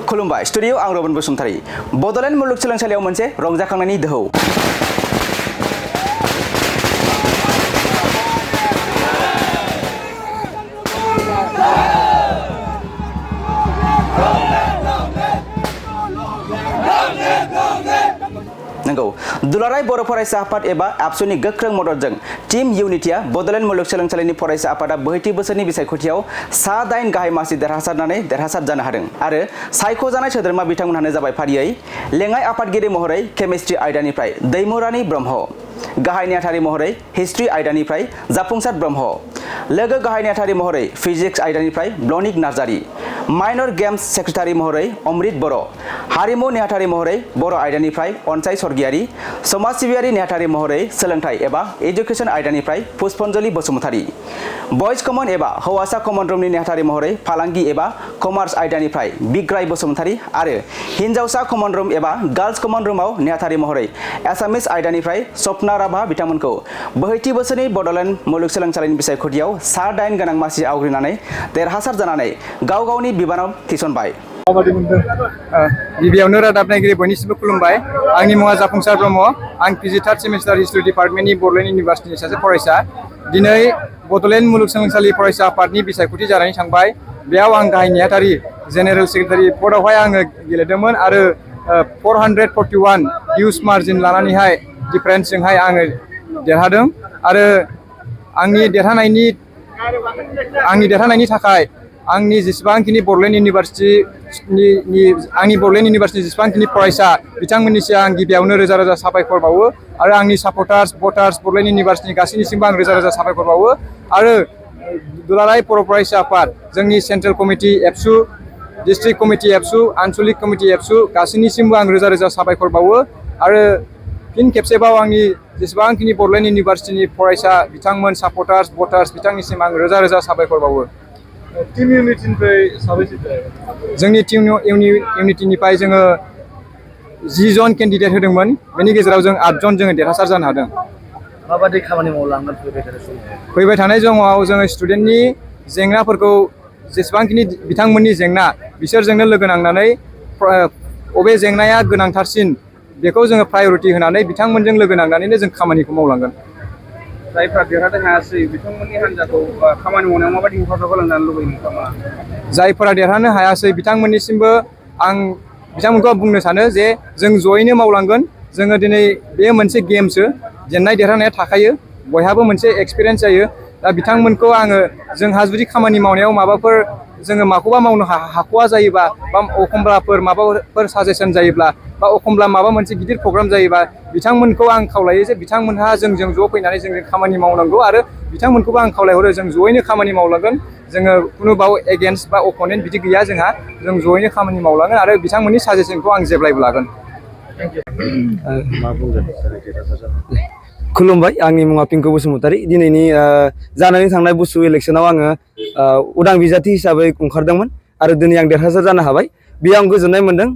खुलुमबाय स्टुडिअ आं रबन बसुमतारी बड'लेण्ड मुलुगसोलोंसालियाव मोनसे रंजाखांनायनि दोहौ नंगौ दुलाराय बर' फरायसा आफाद एबा एबसुनि गोख्रों मददजों टीम इउनिटिया बड'लेण्ड मुलुगसोलोंसालिनि फरायसा आफादा 62 बोसोरनि बिसायख'थियाव सा-8 गाहाय मासि देरहासार जानो हादों आरो सायख'जानाय सोद्रोमा बिथांमोनहानो जाबाय फारियै लेङाइ आफादगिरि महरै केमिस्ट्रि आयदानिफ्राय दैमुरानि ब्रह्म गाहाय नेहाथारि महरै हिस्ट्रि आयदानिफ्राय जाफुंसार ब्रह्म लोगो गाहाय नेहाथारि महरै फिजिक्स आयदानिफ्राय ब्लनिक नार्जारि माइनर गेम्स सेक्रेटारि महरै अमृत बर' हारिमु नेहाथारि महरै बर' आयदानिफ्राय अनसाय सरगियारि समाज सिबियारि नेहाथारि महरै सोलोंथाइ एबा एडुकेसन आयदानिफ्राय पुष्पन्जलि बसुमतारी बयज कमन एबा हौवासा कमन रुमनि नेहाथारि महरै फालांगि एबा कमार्स आयदानिफ्राय बिग्राय बसुमतारी आरो हिन्जावसा कमन रुम एबा गार्ल्स कमन रुमाव नेहाथारि महरै एसामिस आयदानिफ्राय सपना राभा बिथांमोनखौ 62 बोसोरनि बड'लेण्ड मुलुगसोलोंसालिनि बिसायख'थियाव सा-8 गोनां मासि आवग्रिनानै देरहासार जानानै गाव गावनि बिबानाव थिसनबाय। गिबियावनो रादाब नायगिरि बयनिसिमबो खुलुमबाय। आंनि मुङा जाफुंसार ब्रह्म। आं पिजि 3rd सेमिस्टार हिस्ट्रि डिपार्टमेन्टनि बड'लेण्ड इउनिभार्सिटिनि सासे फरायसा। दिनै बड'लेण्ड मुलुगसोलोंसालि फरायसा आफादनि बिसायख'थि जानानै थांबाय। बेयाव आं गाहाय नेहाथारि जेनेरेल सेक्रेटारि पदआवहाय आङो गेलेदोंमोन आरो 441 हिउज मार्जिन लानानैहाय डिफारेन्सजोंहाय आङो देरहादों आरो आंनि देरहानायनि थाखाय आंनि जेसेबांखिनि बड'लेण्ड इउनिभार्सिटिनि जेसेबांखिनि फरायसा बिथांमोननिसिम आं गिबियावनो रोजा रोजा साबायखर बावो आरो आंनि सापर्टार्स भटार्स बड'लेण्ड इउनिभार्सिटिनि गासैनिसिमबो आं रोजा रोजा साबायखर बावो आरो दुलाराय बर' फरायसा आफाद जोंनि सेन्ट्रेल कमिटि एबसु डिस्ट्रिक्ट कमिटि एबसु आनसलिक कमिटि एबसु गासैनिसिमबो आं रोजा रोजा साबायखर बावो आरो फिन खेबसेबाव आंनि जेसेबांखिनि बड'लेण्ड इउनिभार्सिटिनि फरायसा बिथांमोन सापर्टार्स भटार्स बिथांनिसिम आं रोजा रोजा साबायखर बावो। टीम यूनिटीनिफ्राय साबैसे जोंनि टीम यूनिटीनिफ्राय जोङो 10 जन केन्डिडेट होदोंमोन बेनि गेजेराव जों 8 जन जोङो देरहासार जानो हादों। माबायदि खामानि मावलांगोन फैबाय थानाय समाव जोङो स्टुडेन्टनि जेंनाफोरखौ जेसेबांखिनि बिथांमोननि जेंना बिसोरजोंनो लोगो नांनानै बबे जेंनाया गोनांथारसिन बेखौ जोङो प्रायरिटि होनानै बिथांमोनजों लोगो नांनानैनो जों खामानिखौ मावलांगोन। जायफ्रा देरहानो हायासै बिथांमोननि हान्जाखौ खामानि मावनायाव माबायदि हेफाजाब होलांजानो लुबैयो नोंथाङा? जायफोरा देरहानो हायासै बिथांमोननिसिमबो आं बिथांमोनखौ बुंनो सानो जे जों जयैनो मावलांगोन। जोङो दिनै बे मोनसे गेमसो जेननाय देरहानाया थाखायो बयहाबो मोनसे एक्सपिरियेन्स जायो। दा बिथांमोनखौ आङो जोंहा जुदि खामानि मावनायाव माबाफोर जोङो माखौबा मावनो हाख'वा जायोबा बा एखमब्लाफोर माबाफोर साजेसन जायोब्ला बा एखमब्ला माबा मोनसे गिदिर प्रग्राम जायोबा बिथांमोनखौ आं खावलायो जे बिथांमोनहा जोंजों ज' फैनानै जोंजों खामानि मावनांगौ आरो बिथांमोनखौबो आं खावलायहरो जों ज'यैनो खामानि मावलांगोन। जोङो खुनु बाव एगेन्स्ट बा अपोनेन्ट बिदि गैया जोंहा जों ज'यैनो खामानि मावलांगोन आरो बिथांमोननि साजेसनखौ आं जेब्लायबो लागोन। खुलुमबाय आंनि मुङा पिंकु बसुमतारी दिनैनि जानानै थांनाय बुसु इलेक्सनाव आङो उदां बिजाथि हिसाबै ओंखारदोंमोन आरो दिनै आं देरहासार जानो हाबाय बेयाव आं गोजोननाय मोन्दों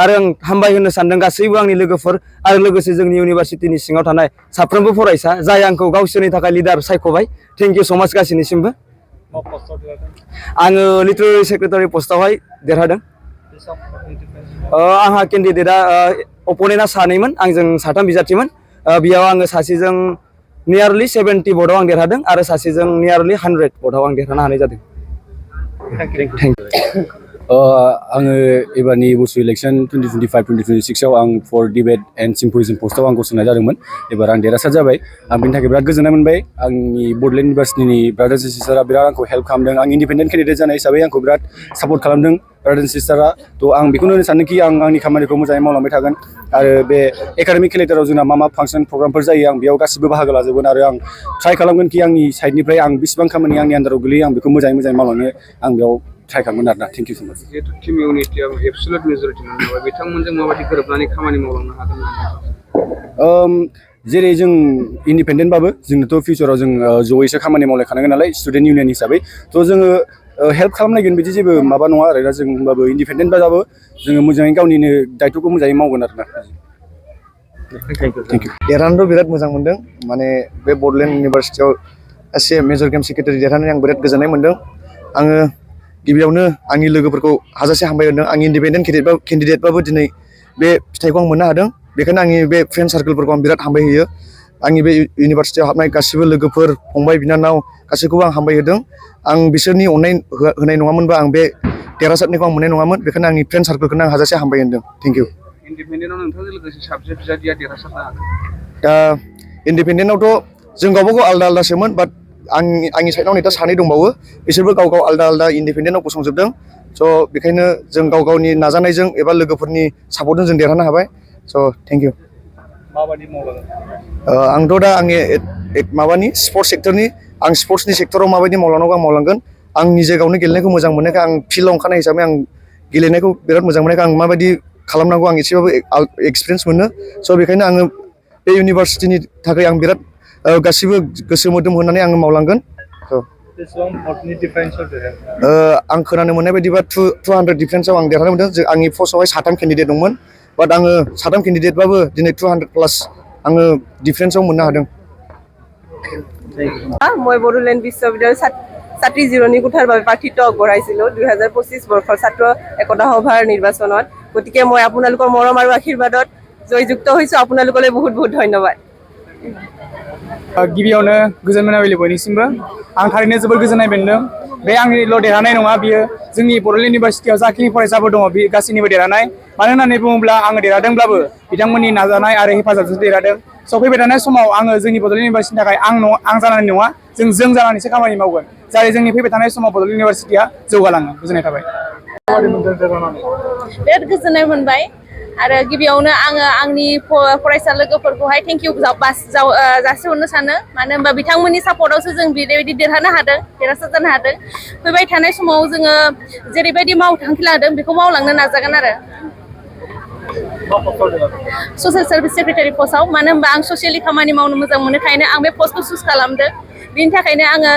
आरो आं हामबाय होनो सानदों गासैबो आंनि लोगोफोर आरो लोगोसे जोंनि इउनिभार्सिटिनि सिङाव थानाय साफ्रोमबो फरायसा जाय आंखौ गावसोरनि थाखाय लिडार सायख'बाय थेंक इउ स' माच गासैनिसिमबो। आङो लिटारेरि सेक्रेटारि पस्टआवहाय देरहादों। आंहा केन्डिडेटआ अपोनेन्टआ सानैमोन आंजों साथाम बिजाथिमोन बेयाव आङो सासेजों नियारलि 70 भटआव आं देरहादों आरो सासेजों नियारलि 100 भटआव आं देरहानो हानाय जादों। आङो एबारनि बुसु इलेक्सन 2025-2026 आं फर डिबेट एन्ड सिम्प'जियाम पस्टआव आं गसंनाय जादोंमोन। एबार आं देरहासार जाबाय आं बेनि थाखाय बिराद गोजोननाय मोनबाय। आंनि बड'लेण्ड इउनिभार्सिटिनि ब्रादार्स एन्ड सिस्टारा बिराद आंखौ हेल्प खालामदों। आं इन्डिपेन्डेन्ट केन्डिडेट जानाय हिसाबै आंखौ बिराद सापर्ट खालामदों ब्रादार्स एन्ड सिस्टारा। थ' आं बेखौनो होनो सानोखि आं आंनि खामानिखौ मोजाङै मावलांबाय थागोन आरो बे एकाडेमिक केलेन्डाराव जोंना मा फांसन प्रग्रामफोर जायो आं बेयाव गासिबो बाहागो लाजोबगोन आरो आं ट्राइ खालामगोन कि आंनि साइडनिफ्राय आं बेसेबां खामानि आंनि आन्दाराव गोलैयो आं बेखौ मोजाङै मावलांनो आं बेयाव ट्राइ खालामगोन आरोना। थेंक इउ स' माच। जिहेतु टीम इउनिटियाव एबसुलेट मेजरिटि मोनबाय बिथांमोनजों माबायदि गोरोबनानै खामानि मावलांनो हागोन? जेरै जों इन्डिपेन्डेन्टबाबो जोंनोथ' फिउचाराव जों ज'यैसो खामानि मावलायखानांगोन नालाय स्टुडेन्ट इउनियन हिसाबै थ' जोङो हेल्प खालामनायगोन बिदि जेबो माबा नङा आरोना जों होमबाबो इन्डिपेन्डेन्टबाबो जोङो मोजाङै गावनिनो दायथ'खौ मोजाङै मावगोन आरोना। Thank you. देरहानोथ' बिराद मोजां मोनदों माने बे बड'लेण्ड इउनिभार्सिटियाव एसे मेजर गेम सेक्रेटारि देरहानानै आं बिराद गोजोननाय मोन्दों। आङो गिबियावनो आंनि लोगोफोरखौ हाजासे हामबाय होदों आंनि इन्डिपेन्डेन्ट केन्डिडेटबाबो दिनै बे फिथाइखौ आं मोननो हादों बेखायनो आंनि बे फ्रेन्ड सार्कोलफोरखौ आं बिराद हामबाय होयो आंनि बे इउनिभार्सिटियाव हाबनाय गासिबो लोगोफोर फंबाय बिनानाव गासैखौबो आं हामबाय होदों आं बिसोरनि अननाय होनाय नङामोनबा आं बे देरहासारनायखौ आं मोननाय नङामोन बेखायनो आंनि फ्रेन्ड सार्कोलखौनो आं हाजासे हामबाय होदों थेंक इउ इन्डिपेन्डेन्टआव नोंथांजों लोगोसे साबसे बिजादिया देरहासार जानो हादों दा इन्डिपेन्डेन्टआवथ' जों गावबा गाव आलदा आलदासोमोन बाट आंनि साइडआव नै दा सानै दंबावो बिसोरबो गाव गाव आलदा आलदा इन्डिपेन्डेन्टआव गसंजोबदों स' बेखायनो जों गाव गावनि नाजानायजों एबा लोगोफोरनि सापर्टजों जों देरहानो हाबाय स' थेंक इउ माबायदि मावलांगोन आंथ' दा आंनि माबानि स्पर्ट्स सेक्टरनि आं स्पर्ट्सनि सेक्टराव माबायदि मावलांनांगौ आं मावलांगोन आं निजे गावनो गेलेनायखौ मोजां मोननायखाय आं फिल्डआव ओंखारनाय हिसाबै आं गेलेनायखौ बिराद मोजां मोननायखाय आं माबायदि खालामनांगौ आं एसेबाबो एक्सपिरियेन्स मोनो स' बेखायनो आङो बे इउनिभार्सिटिनि थाखाय आं बिराद गासिबो गोसो मोदोम होनानै आङो मावलांगोन आं खोनानो मोननाय बायदिबा 200 डिफारेन्सआव आं देरहानो मोनदों आंनि पस्टआवहाय 3 केन्डिडेट दंमोन बाट आङो 3 केन्डिडेटबाबो दिनै 200 प्लास आङो डिफारेन्सआव मोननो हादों মই বড়োলেণ্ড বিশ্ববিদ্যালয়ৰ ছাত্ৰী জিৰণি কোঠাৰ বাবে প্ৰাৰ্থিত্ব আগবঢ়াইছিলোঁ 2025 বৰ্ষৰ ছাত্ৰ একতা সভাৰ নিৰ্বাচনত গতিকে মই আপোনালোকৰ মৰম আৰু আশীৰ্বাদত জয়যুক্ত হৈছোঁ আপোনালোকলৈ বহুত বহুত ধন্যবাদ गिबियावनो गोजोन मोनाबिलि बयनिसिमबो आं थारैनो जोबोर गोजोननाय मोनदों बे आंनिल' देरहानाय नङा बियो जोंनि बड'लेण्ड इउनिभार्सिटियाव जाखिनि फरायसाफोर दङ बे गासैनिबो देरहानाय मानो होननानै बुङोब्ला आङो देरहादोंब्लाबो बिथांमोननि नाजानाय आरो हेफाजाबजों देरहादों स' फैबाय थानाय समाव आङो जोंनि बड'लेण्ड इउनिभार्सिटिनि थाखाय आं जानानै नङा जों जानानैसो खामानि मावगोन जाय जोंनि फैबाय थानाय समाव बड'लेण्ड इउनिभार्सिटिया जौगालाङो गोजोननाय थाबाय बिराद गोजोननाय मोनबाय आरो गिबियावनो आङो आंनि फरायसा लोगोफोरखौहाय थेंक इउ जासिहरनो सानो मानो होनबा बिथांमोननि सापर्टआवसो जों बेबायदि देरहानो हादों देरहासार जानो हादों फैबाय थानाय समाव जोङो जेरैबायदि मावथांखि लादों बेखौ मावलांनो नाजागोन आरो ससियेल सार्भिस सेक्रेटारि पस्टआव मानो होनबा आं ससियेलि खामानि मावनो मोजां मोनोखायनो आं बे पस्टखौ चुज खालामदों बिनि थाखायनो आङो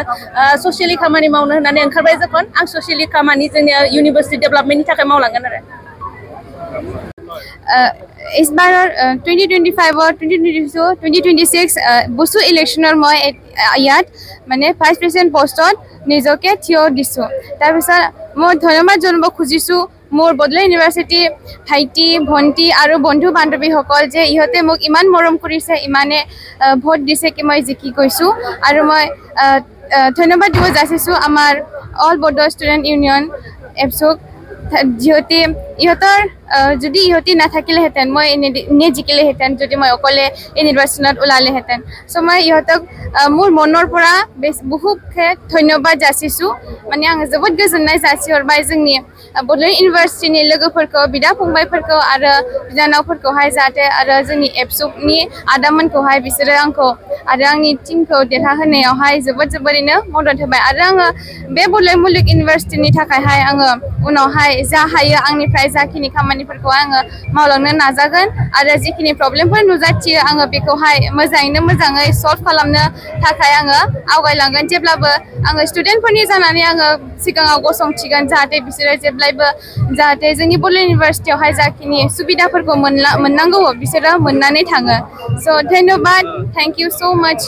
ससियेलि खामानि मावनो होननानै ओंखारबाय जेखन आं ससियेलि खामानि जोंनि इउनिभार्सिटि डेभेलपमेन्टनि थाखाय मावलांगोन आरो इस बार 2025 और 2022 2026 बसु इलेक्शनर मैं ইয়াত মানে ভাইস প্ৰেচিডেণ্ট পোষ্টত নিজকে থিয় দিছোঁ তাৰপিছত মই ধন্যবাদ জনাব খুজিছোঁ মোৰ বড'লেণ্ড ইউনিভাৰ্চিটি ভাইটি ভণ্টি আৰু বন্ধু বান্ধৱীসকল যে ইহঁতে মোক ইমান মৰম কৰিছে ইমানে ভোট দিছে কি মই জিকি গৈছোঁ আৰু মই ধন্যবাদ দিব যাচিছোঁ আমাৰ অল বড' ষ্টুডেণ্ট ইউনিয়ন ABSUক যিহঁতে ইহঁতৰ যদি ইহঁতি নাথাকিলেহেঁতেন মই এনে জিকিলেহেঁতেন যদি মই অকলে এই নিৰ্বাচনত ওলালেহেঁতেন চ' মই ইহঁতক মোৰ মনৰ পৰা বহুতহে ধন্যবাদ যাচিছোঁ মানে आं जोबोद गोजोननाय जासिहरबाय जोंनि बड'लेण्ड इउनिभार्सिटिनि लोगोफोरखौ बिदा फंबायफोरखौ आरो बिनानावफोरखौहाय जाहाथे आरो जोंनि ABSUनि आदामोनखौहाय बिसोरो आंखौ आरो आंनि टिमखौ देरहाहोनायावहाय जोबोरैनो मदद होबाय आरो आङो बे बड'लेण्ड मुलुग इउनिभार्सिटिनि थाखायहाय आङो उनावहाय जा हायो आंनिफ्राय जाखिनि खामानिफोरखौ आङो मावलांनो नाजागोन आरो जिखिनि प्रब्लेमफोर नुजाथियो आङो बेखौहाय मोजाङै सल्भ खालामनो थाखाय आङो आवगायलांगोन जेब्लाबो आङो स्टुडेन्टफोरनि जानानै आङो सिगाङाव गसंथिगोन जाहाथे बिसोरो जेब्लायबो जाहाथे जोंनि बड'लेण्ड इउनिभार्सिटियावहाय जाखिनि सुबिदाफोरखौ मोननांगौ बिसोरो मोननानै थाङो स' धन्यबाद थेंक इउ स' माच